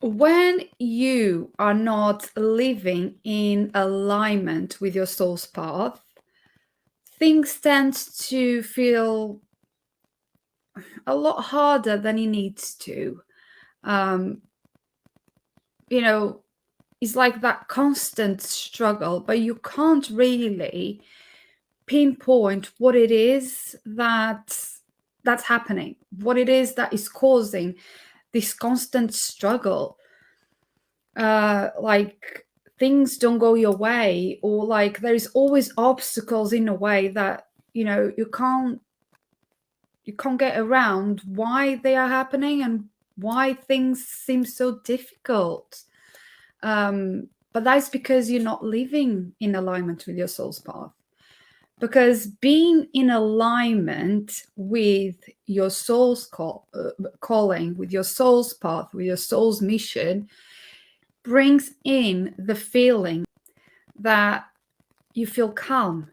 When you are not living in alignment with your soul's path, things tend to feel a lot harder than it needs to. Um, you know, it's like that constant struggle, but you can't really pinpoint what it is that's happening, what it is that is causing this constant struggle. Like things don't go your way, or like there's always obstacles in a way that you can't get around why they are happening and why things seem so difficult. But that's because you're not living in alignment with your soul's path. Because being in alignment with your soul's calling, with your soul's path, with your soul's mission, brings in the feeling that you feel calm,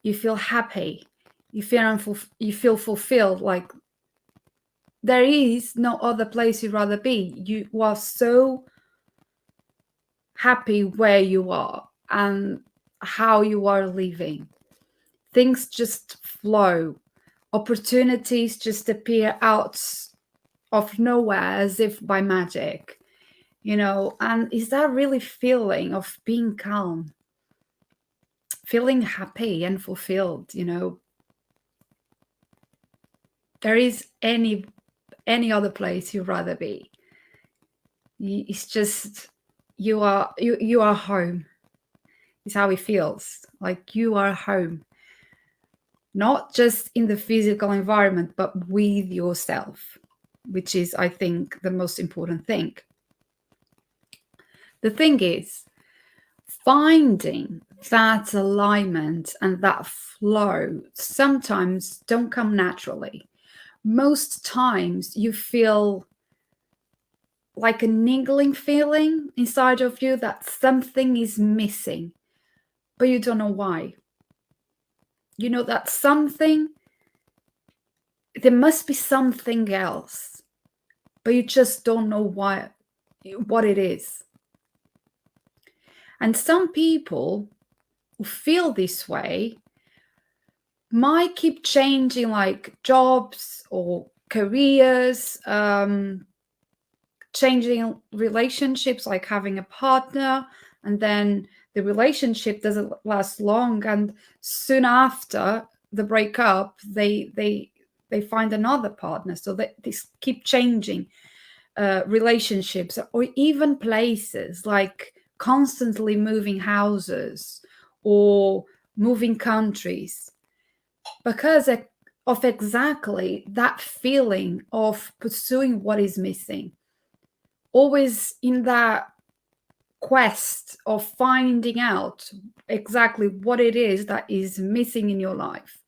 you feel happy, you feel fulfilled. Like there is no other place you'd rather be. You are so happy where you are and how you are living. Things just flow. Opportunities just appear out of nowhere as if by magic, and is that really feeling of being calm, feeling happy and fulfilled, there is any other place you'd rather be. It's just you are home. It's how it feels, like you are home, not just in the physical environment but with yourself, which is, I think, the most important thing. The thing is, finding that alignment and that flow sometimes don't come naturally. Most times you feel like a niggling feeling inside of you that something is missing, but you don't know why. You know that something, there must be something else, but you just don't know what it is. And some people who feel this way might keep changing, like jobs or careers, changing relationships, like having a partner, and then the relationship doesn't last long, and soon after the breakup they find another partner. So they keep changing relationships, or even places, like constantly moving houses or moving countries, because of exactly that feeling of pursuing what is missing, always in that quest of finding out exactly what it is that is missing in your life,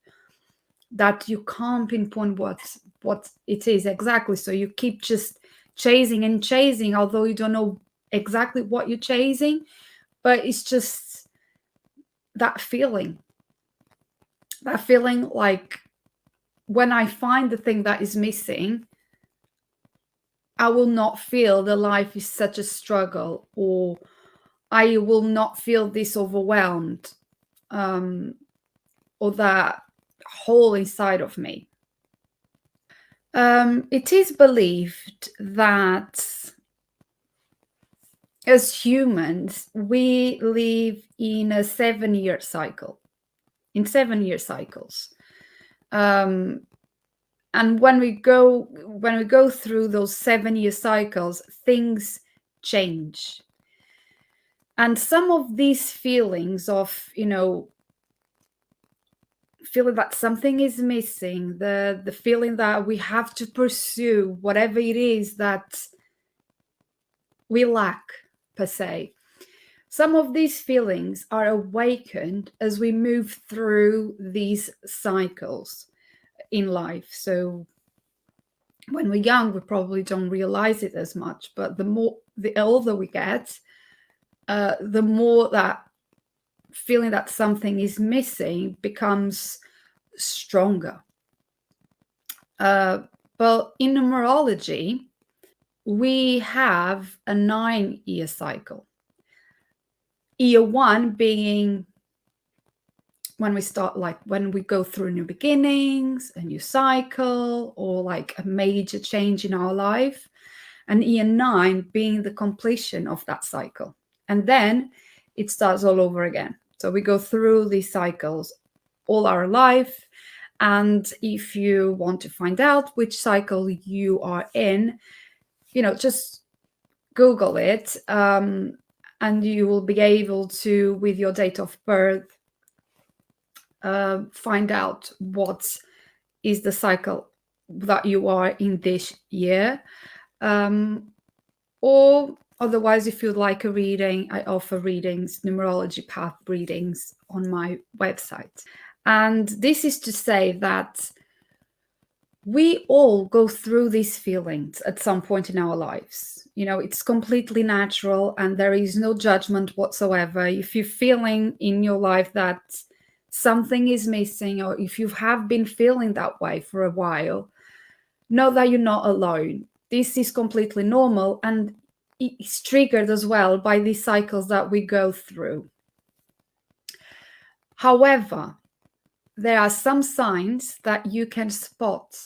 that you can't pinpoint what it is exactly. So you keep just chasing and chasing, although you don't know exactly what you're chasing, but it's just that feeling like, when I find the thing that is missing, I will not feel the life is such a struggle, or I will not feel this overwhelmed, or that hole inside of me. It is believed that as humans, we live in a 7-year cycle, in 7-year cycles. And when we go through those 7-year cycles, things change. And some of these feelings of, feeling that something is missing, the feeling that we have to pursue whatever it is that we lack, per se. Some of these feelings are awakened as we move through these cycles in life. So when we're young, we probably don't realize it as much, but the older we get, the more that feeling that something is missing becomes stronger. But in numerology, we have a 9-year cycle. Year 1 being when we start, like when we go through new beginnings, a new cycle, or like a major change in our life. And year 9 being the completion of that cycle. And then it starts all over again. So we go through these cycles all our life. And if you want to find out which cycle you are in, just Google it, and you will be able to, with your date of birth, find out what is the cycle that you are in this year. Or otherwise, if you'd like a reading, I offer readings, numerology path readings on my website. And this is to say that we all go through these feelings at some point in our lives. It's completely natural and there is no judgment whatsoever. If you're feeling in your life that something is missing, or if you have been feeling that way for a while, know that you're not alone. This is completely normal, and it's triggered as well by these cycles that we go through. However, there are some signs that you can spot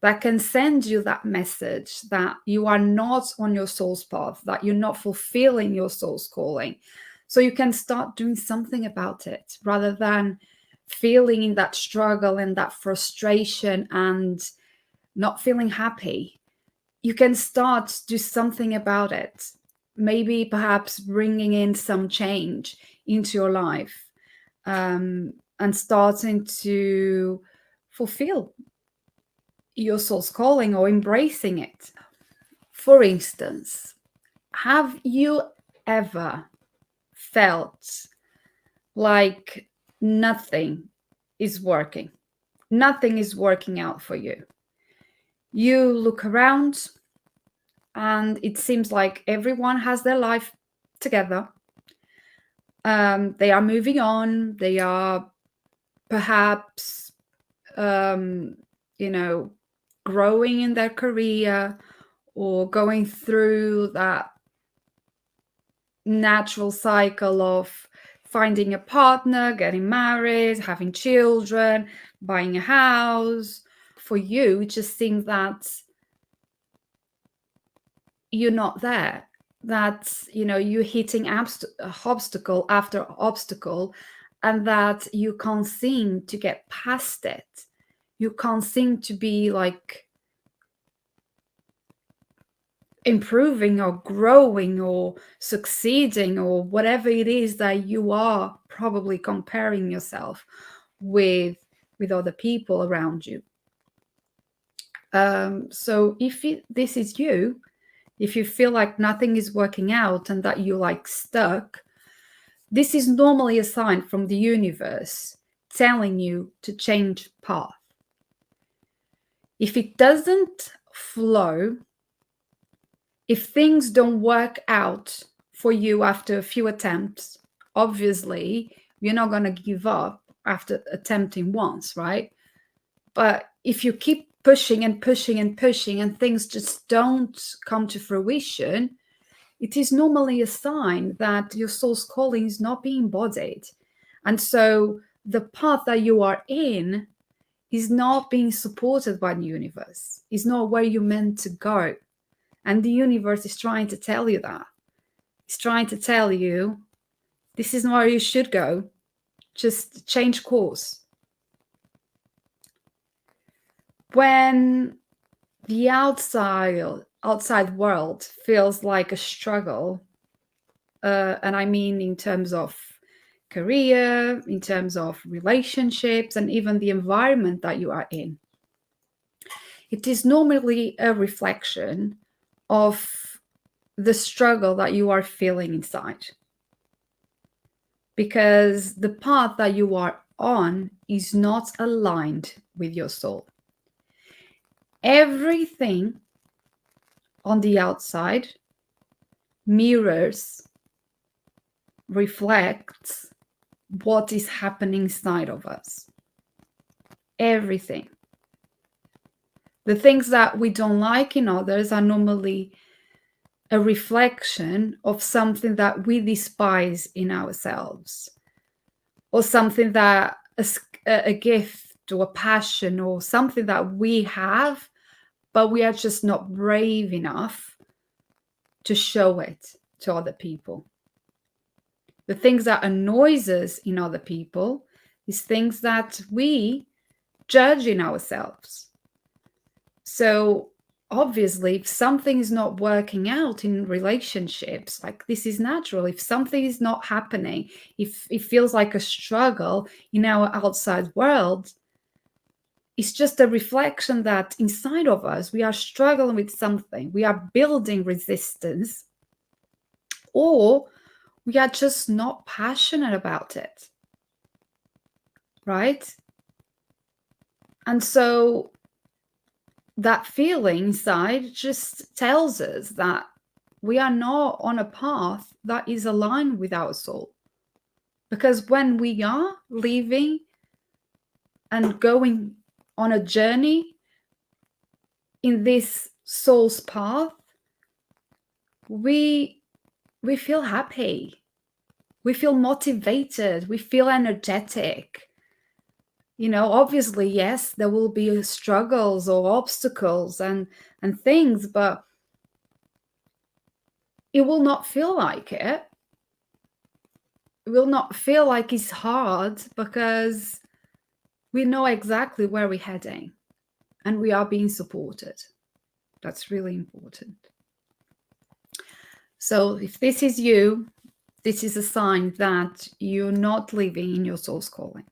that can send you that message that you are not on your soul's path, that you're not fulfilling your soul's calling. So you can start doing something about it rather than feeling in that struggle and that frustration and not feeling happy. You can start to do something about it. Maybe perhaps bringing in some change into your life, and starting to fulfill your soul's calling or embracing it. For instance, have you ever felt like nothing is working? Nothing is working out for you. You look around and it seems like everyone has their life together. They are moving on. They are perhaps, growing in their career or going through that natural cycle of finding a partner, getting married, having children, buying a house. For you, it just seems that you're not there, that you're hitting obstacle after obstacle, and that you can't seem to get past it. You can't seem to be like improving or growing or succeeding or whatever it is that you are probably comparing yourself with other people around you. So if this is you, if you feel like nothing is working out and that you're like stuck, this is normally a sign from the universe telling you to change path. If it doesn't flow, if things don't work out for you after a few attempts, obviously you're not going to give up after attempting once, right? But if you keep pushing and pushing and pushing and things just don't come to fruition, it is normally a sign that your soul's calling is not being embodied. And so the path that you are in is not being supported by the universe, is not where you're meant to go. And the universe is trying to tell you that. It's trying to tell you, this is not where you should go. Just change course. When the outside world feels like a struggle, and I mean in terms of career, in terms of relationships, and even the environment that you are in, it is normally a reflection of the struggle that you are feeling inside. Because the path that you are on is not aligned with your soul. Everything on the outside mirrors, reflects what is happening inside of us. Everything. The things that we don't like in others are normally a reflection of something that we despise in ourselves, or something that a gift or a passion or something that we have, but we are just not brave enough to show it to other people. The things that annoys us in other people is things that we judge in ourselves. So obviously, if something is not working out in relationships, like, this is natural. If something is not happening, if it feels like a struggle in our outside world, it's just a reflection that inside of us, we are struggling with something. We are building resistance, or we are just not passionate about it, right? And so that feeling inside just tells us that we are not on a path that is aligned with our soul. Because when we are living and going on a journey in this soul's path, we feel happy, we feel motivated, we feel energetic. Obviously, yes, there will be struggles or obstacles and things, but it will not feel like it. It will not feel like it's hard, because we know exactly where we're heading and we are being supported. That's really important. So if this is you, this is a sign that you're not living in your soul's calling.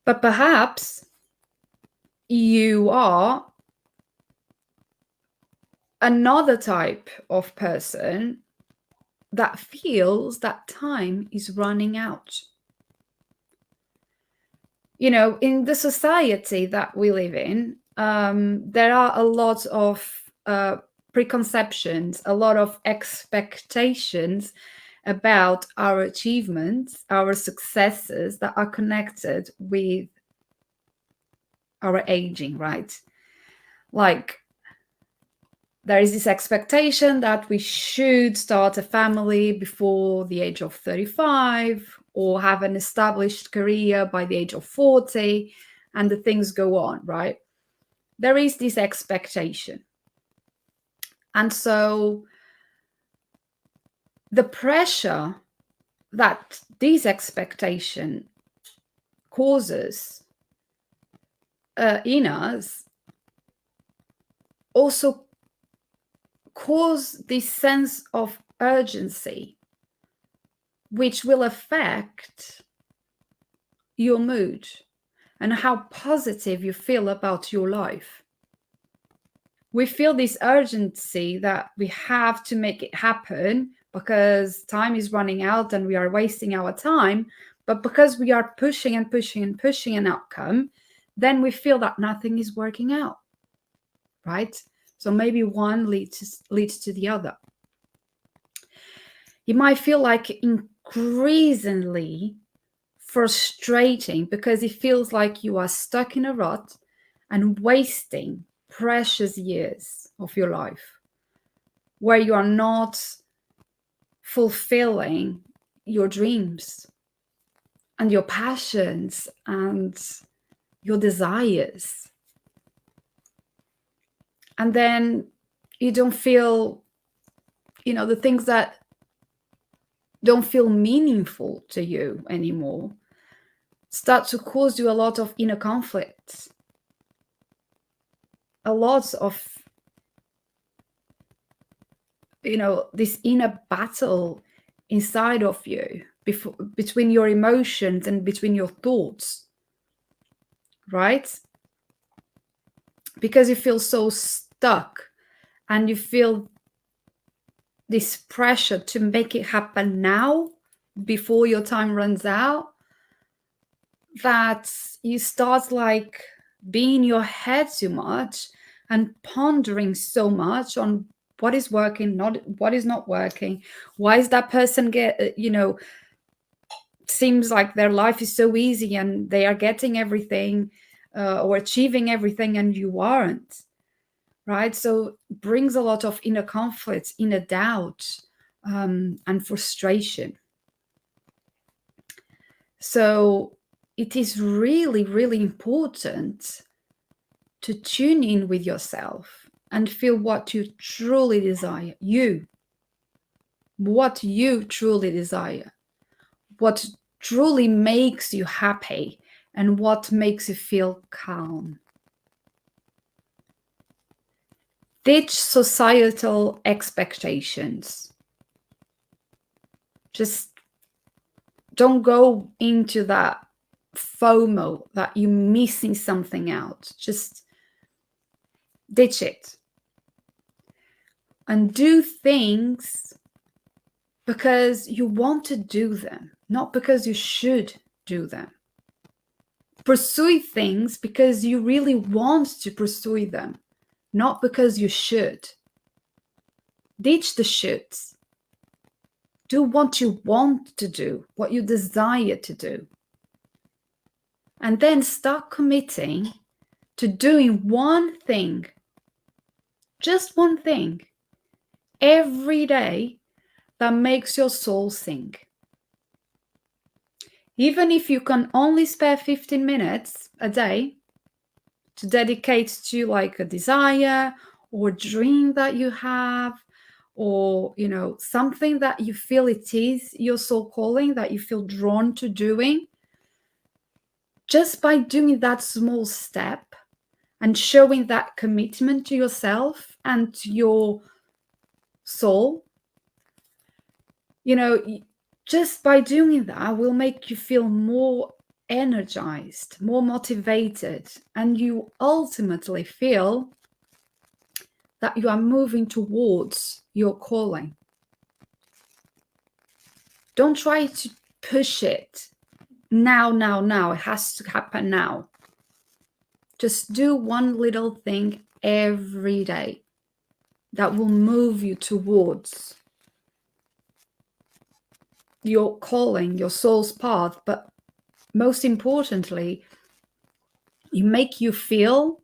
But perhaps you are another type of person that feels that time is running out. In the society that we live in, there are a lot of preconceptions, a lot of expectations about our achievements, our successes that are connected with our aging, right? Like, there is this expectation that we should start a family before the age of 35, or have an established career by the age of 40, and the things go on, right? There is this expectation. And so the pressure that this expectation causes in us also cause this sense of urgency, which will affect your mood and how positive you feel about your life. We feel this urgency that we have to make it happen because time is running out and we are wasting our time. But because we are pushing and pushing and pushing an outcome, then we feel that nothing is working out, right? So maybe one leads to the other. It might feel like increasingly frustrating because it feels like you are stuck in a rut and wasting precious years of your life where you are not fulfilling your dreams and your passions and your desires. And then you don't feel, the things that don't feel meaningful to you anymore start to cause you a lot of inner conflicts, a lot of, this inner battle inside of you between your emotions and between your thoughts, right? Because you feel so stuck and you feel this pressure to make it happen now before your time runs out, that you start like being in your head too much and pondering so much on what is working, what is not working. Why is that person seems like their life is so easy and they are getting everything, or achieving everything and you aren't, right? So it brings a lot of inner conflict, inner doubt, and frustration. So it is really, really important to tune in with yourself and feel what you truly desire. What you truly desire, what truly makes you happy, and what makes you feel calm. Ditch societal expectations. Just don't go into that FOMO that you're missing something out. Just ditch it. And do things because you want to do them, not because you should do them. Pursue things because you really want to pursue them, not because you should. Ditch the shoulds. Do what you want to do, what you desire to do. And then start committing to doing one thing, just one thing, every day that makes your soul sing. Even if you can only spare 15 minutes a day to dedicate to like a desire or dream that you have, or something that you feel it is your soul calling, that you feel drawn to doing, just by doing that small step and showing that commitment to yourself and to your soul, just by doing that will make you feel more energized, more motivated, and you ultimately feel that you are moving towards your calling. Don't try to push it now. It has to happen now. Just do one little thing every day that will move you towards your calling, your soul's path, but most importantly, you make you feel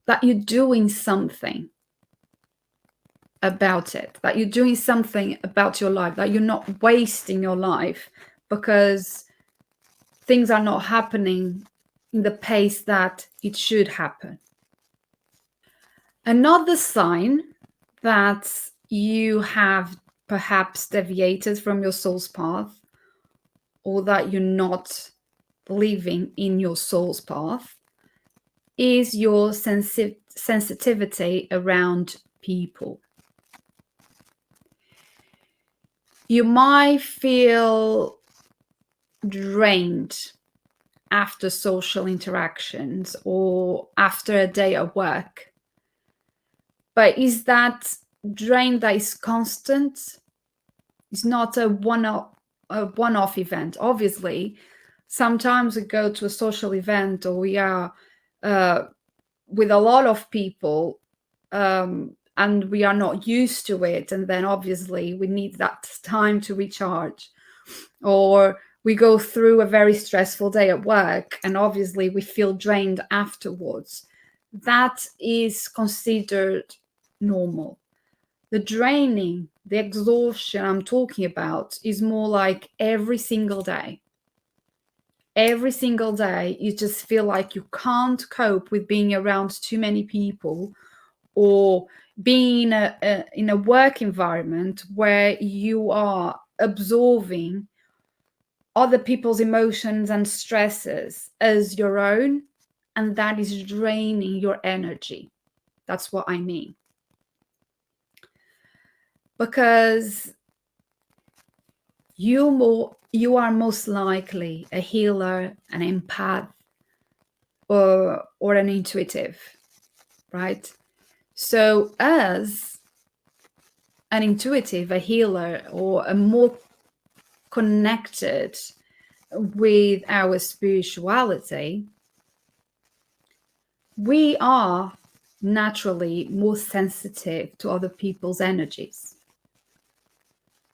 that you're doing something about it, that you're doing something about your life, that you're not wasting your life because things are not happening in the pace that it should happen. Another sign that you have perhaps deviated from your soul's path, or that you're not living in your soul's path, is your sensitivity around people. You might feel drained after social interactions or after a day at work. But is that drain that is constant? It's not a one-off event. Obviously, sometimes we go to a social event or we are with a lot of people and we are not used to it. And then obviously we need that time to recharge. Or we go through a very stressful day at work and obviously we feel drained afterwards. That is considered normal. The draining, the exhaustion I'm talking about is more like every single day. Every single day, you just feel like you can't cope with being around too many people, or being in a work environment where you are absorbing other people's emotions and stresses as your own, and that is draining your energy. That's what I mean. Because you are most likely a healer, an empath, or an intuitive, right? So as an intuitive, a healer, or a more connected with our spirituality, we are naturally more sensitive to other people's energies.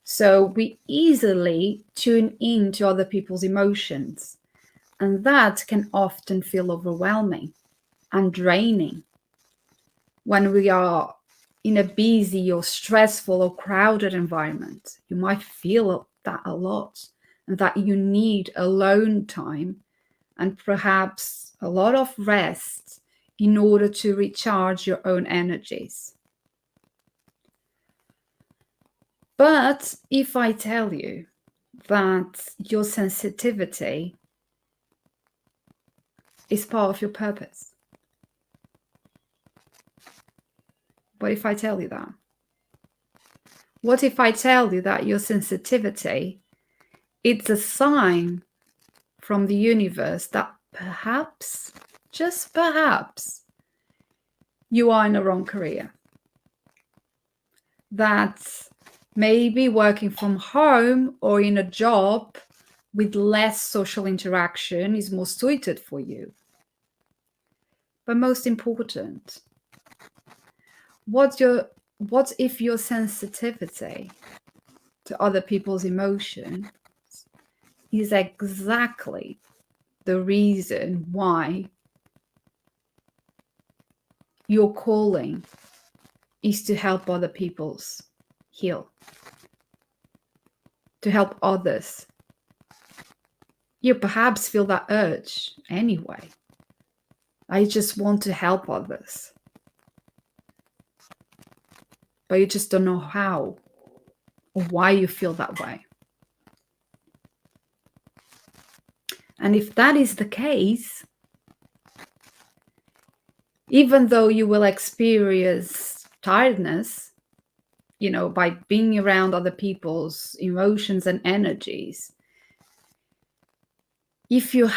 So we easily tune into other people's emotions And that can often feel overwhelming and draining. When we are in a busy or stressful or crowded environment, you might feel that a lot, and that you need alone time and perhaps a lot of rest in order to recharge your own energies. But if I tell you that your sensitivity is part of your purpose, what if I tell you that? What if I tell you that your sensitivity, it's a sign from the universe that perhaps, just perhaps, you are in the wrong career? That maybe working from home or in a job with less social interaction is more suited for you. But most important, what if your sensitivity to other people's emotions is exactly the reason why your calling is to help other people's heal, to help others? You perhaps feel that urge anyway. I just want to help others. But you just don't know how or why you feel that way. And if that is the case, even though you will experience tiredness, by being around other people's emotions and energies, if you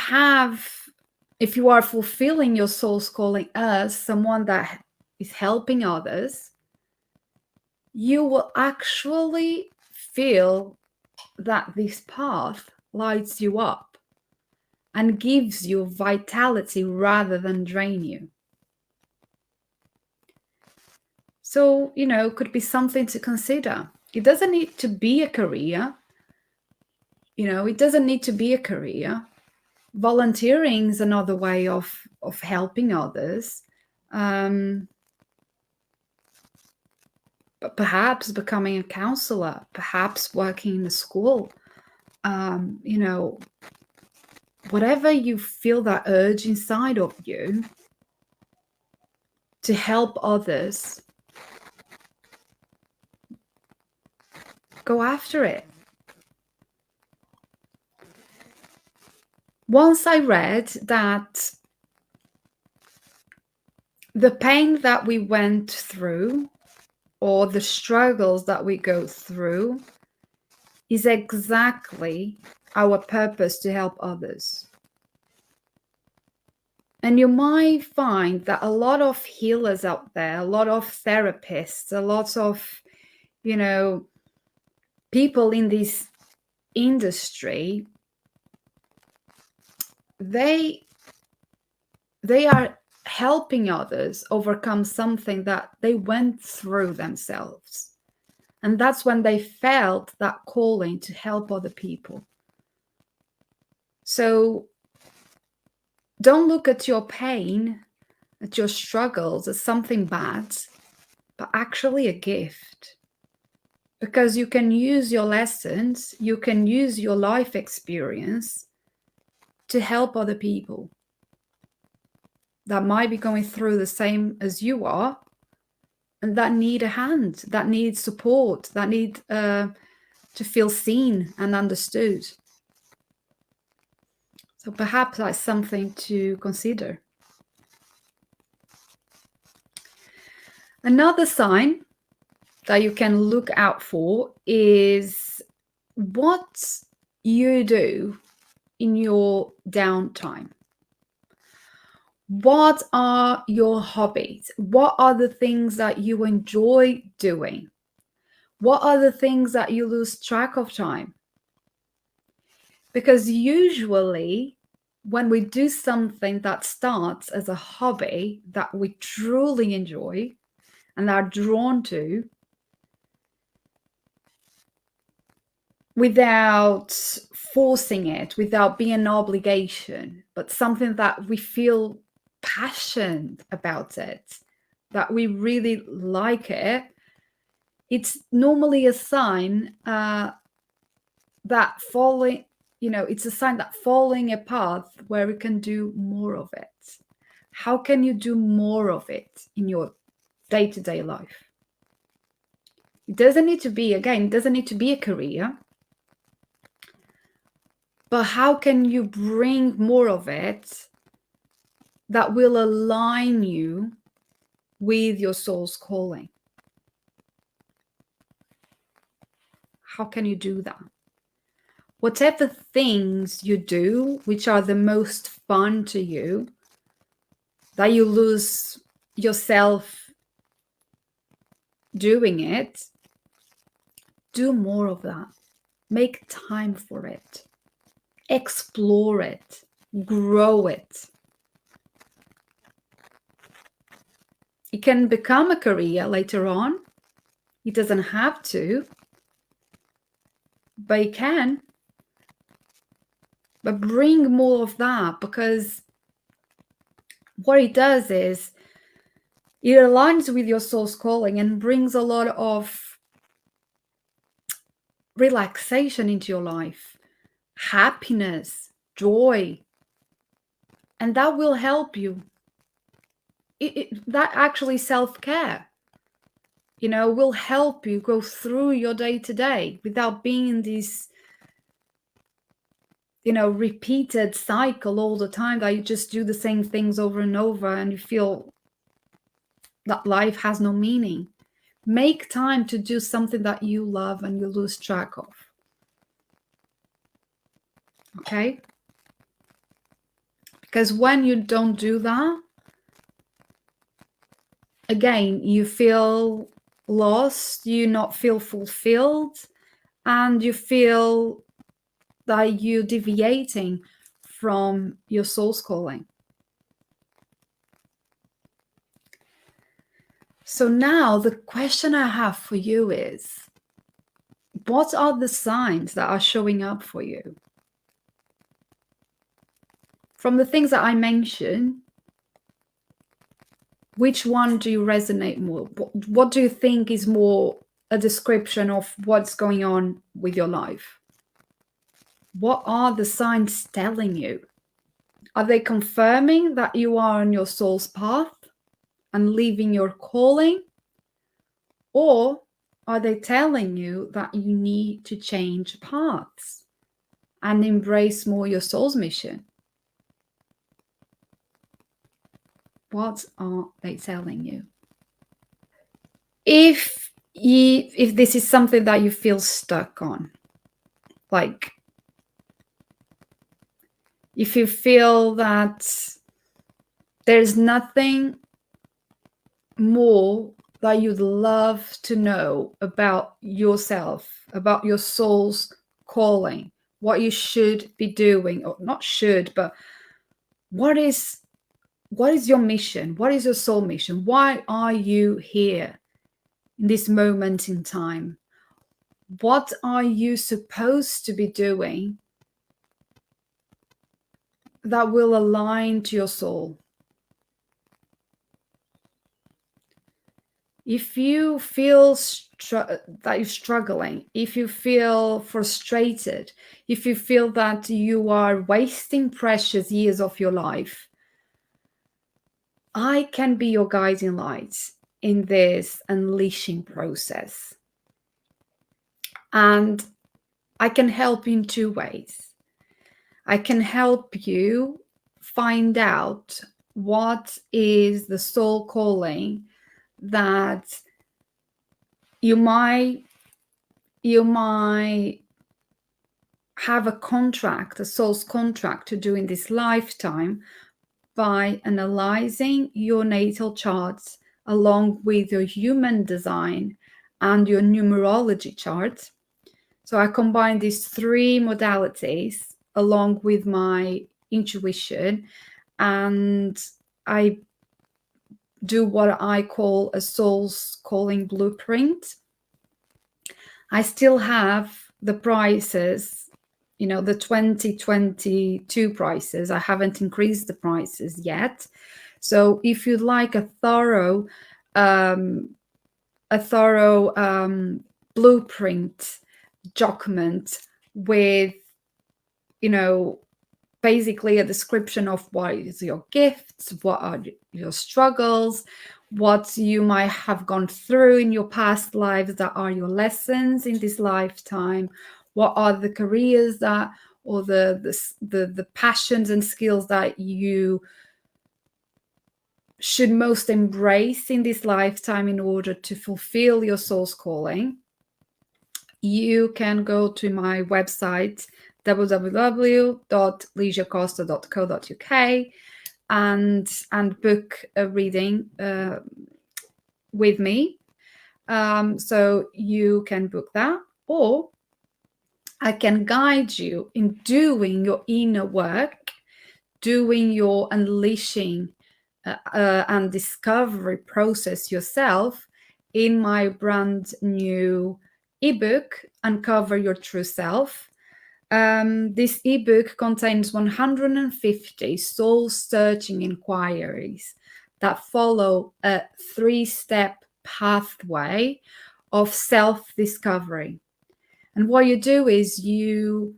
are fulfilling your soul's calling as someone that is helping others, you will actually feel that this path lights you up and gives you vitality rather than drain you. So, could be something to consider. It doesn't need to be a career. It doesn't need to be a career. Volunteering is another way of helping others. But perhaps becoming a counselor, perhaps working in a school, whatever you feel that urge inside of you to help others, go after it. Once I read that the pain that we went through or the struggles that we go through is exactly our purpose to help others. And you might find that a lot of healers out there, a lot of therapists, a lot of, people in this industry, they are helping others overcome something that they went through themselves. And that's when they felt that calling to help other people. So don't look at your pain, at your struggles as something bad, but actually a gift. Because you can use your lessons, you can use your life experience to help other people that might be going through the same as you are, and that need a hand, that need support, that need to feel seen and understood. So perhaps that's something to consider. Another sign that you can look out for is what you do in your downtime. What are your hobbies? What are the things that you enjoy doing? What are the things that you lose track of time? Because usually when we do something that starts as a hobby that we truly enjoy and are drawn to, without forcing it, without being an obligation, but something that we feel passionate about it, that we really like it, it's normally a sign that following, it's a sign that following a path where we can do more of it. How can you do more of it in your day-to-day life? It doesn't need to be, again, it doesn't need to be a career. But how can you bring more of it that will align you with your soul's calling? How can you do that? Whatever things you do, which are the most fun to you, that you lose yourself doing it, do more of that. Make time for it. Explore it. Grow it. It can become a career later on. It doesn't have to, but it can. But bring more of that, because what it does is it aligns with your soul's calling and brings a lot of relaxation into your life, happiness, joy, and that will help you. That actually self-care, will help you go through your day-to-day without being in this, repeated cycle all the time, that you just do the same things over and over and you feel that life has no meaning. Make time to do something that you love and you lose track of. Okay? Because when you don't do that, again, you feel lost, you not feel fulfilled, and you feel that you're deviating from your soul's calling. So now the question I have for you is, what are the signs that are showing up for you? From the things that I mentioned, which one do you resonate more? What do you think is more a description of what's going on with your life? What are the signs telling you? Are they confirming that you are on your soul's path and living your calling? Or are they telling you that you need to change paths and embrace more your soul's mission? What are they telling you? If this is something that you feel stuck on, like if you feel that there's nothing more that you'd love to know about yourself, about your soul's calling, what you should be doing, or not should, but what is your mission? What is your soul mission? Why are you here in this moment in time? What are you supposed to be doing that will align to your soul? If you feel that you're struggling, if you feel frustrated, if you feel that you are wasting precious years of your life, I can be your guiding light in this unleashing process. And I can help you in two ways. I can help you find out what is the soul calling that you might have a contract, a soul's contract to do in this lifetime, by analyzing your natal charts along with your human design and your numerology chart. So I combine these three modalities along with my intuition, and I do what I call a soul's calling blueprint. I still have the prices, the 2022 prices, I haven't increased the prices yet. So if you'd like a thorough blueprint document with, basically a description of what is your gifts, what are your struggles, what you might have gone through in your past lives that are your lessons in this lifetime, what are the careers that, or the passions and skills that you should most embrace in this lifetime in order to fulfill your soul's calling, you can go to my website www.lisiacosta.co.uk and book a reading with me. So you can book that, or I can guide you in doing your inner work, doing your unleashing and discovery process yourself in my brand new ebook, Uncover Your True Self. This ebook contains 150 soul-searching inquiries that follow a 3-step pathway of self-discovery. And what you do is you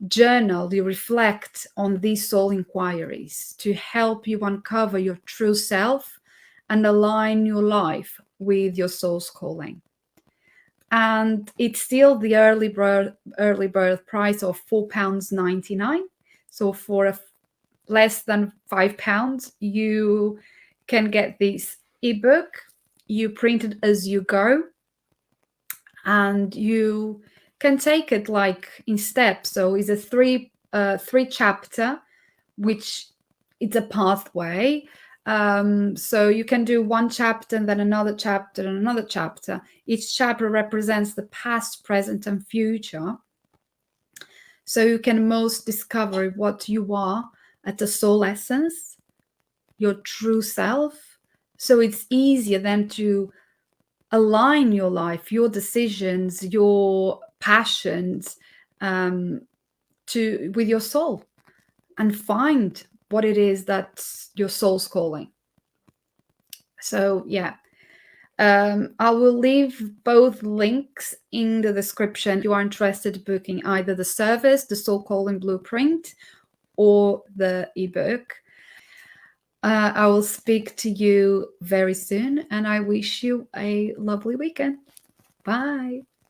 journal, you reflect on these soul inquiries to help you uncover your true self and align your life with your soul's calling. And it's still the early bird price of £4.99. So for less than £5, you can get this ebook. You print it as you go, and you can take it like in steps. So it's a three chapter, which it's a pathway. So you can do one chapter and then another chapter and another chapter. Each chapter represents the past, present, and future. So you can most discover what you are at the soul essence, your true self. So it's easier then to align your life, your decisions, your passions with your soul, and find what it is that your soul's calling. So yeah, I will leave both links in the description if you are interested in booking either the service, the Soul Calling Blueprint, or the ebook. I will speak to you very soon, and I wish you a lovely weekend. Bye.